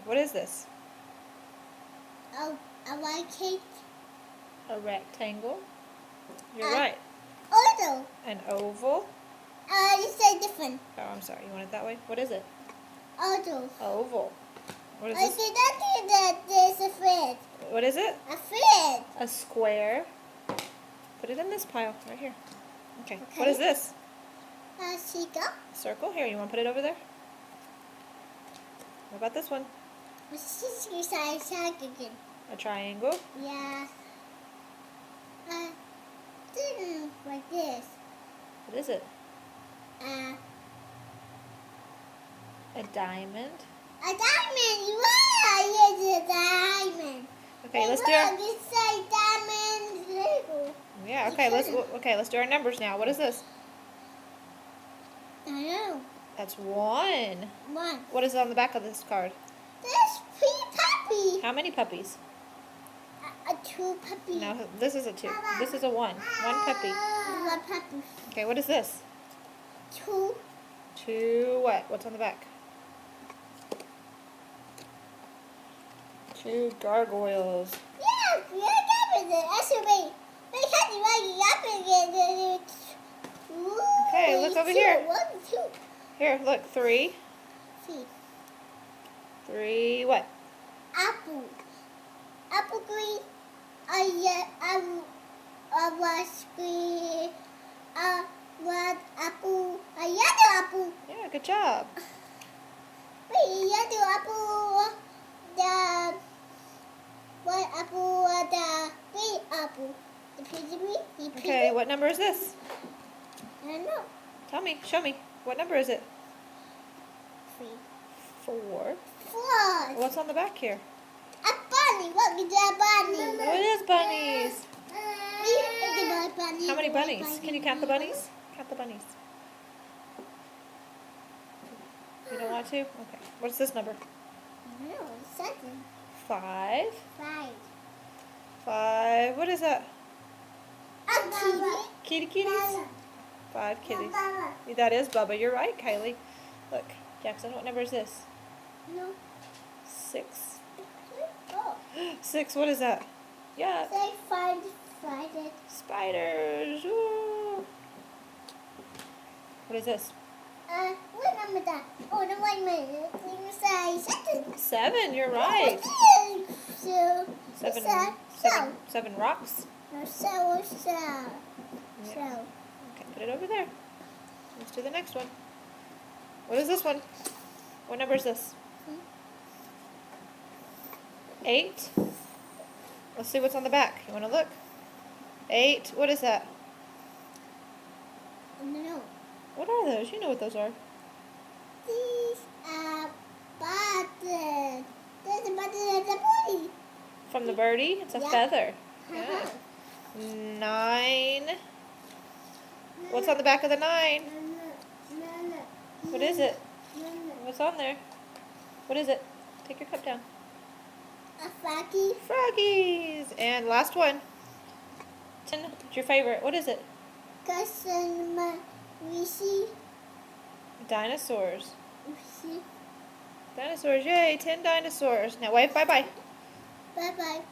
What is this? A white cake. A rectangle. You're right. Oval. An oval. You say different. Oh, I'm sorry. You want it that way? What is it? Oval. Oval. What is I this? see that there's a thread. What is it? A thread. A square. Put it in this pile right here. Okay. What is this? A circle. Circle. Here, you want to put it over there? What about this one? Again. A triangle. Yeah. Like this. What is it? A A diamond. diamond. Wow, it's a diamond. Okay, let's do Look, our. it says diamond label. Yeah. Let's do our numbers now. What is this? I know. That's 1. One. What is on the back of this card? There's 3 puppies. How many puppies? 2 puppies. No, this is a 2. This is a 1. 1 puppy. 1 puppy. Okay, what is this? 2. 2 what? What's on the back? 2 gargoyles. Yeah, actually, Okay, look over here. 1, 2, Here, look. 3. 3. 3 what? Apple. Apple green. Was green. Red apple. A yellow apple. Yeah, good job. Wait, yellow apple. The white apple. The green apple. The piggy. Okay, what number is this? I don't know. Tell me. Show me. What number is it? 3. 4. 4. What's on the back here? A bunny. What is a bunny? What is bunnies? Bunny. How many bunnies? Can you count the bunnies? Count the bunnies. You don't want to? Okay. What's this number? No, 7. 5. 5. 5. What is that? A Kitty kitties? 5 kitties. That is Bubba. You're right, Kylie. Look, Jackson, what number is this? No. 6. Oh. 6, what is that? Yeah. Say 5. Spiders. Ooh. What is this? What number that? Oh, no, wait a minute. You say 7. 7, you're right. So, 7 rocks. So. Okay, put it over there. Let's do the next one. What is this one? What number is this? 8. Let's see what's on the back. You want to look? 8. What is that? No. What are those? You know what those are. These are buttons. There's a button and a body. From the birdie? It's a feather. Yeah. 9. What's on the back of the 9? What is it? What's on there? What is it? Take your cup down. A froggy. Froggies. And last one. 10. What's your favorite? What is it? Cousin Rishi. Dinosaurs. Dinosaurs. Yay. 10 dinosaurs. Now wave bye-bye. Bye-bye.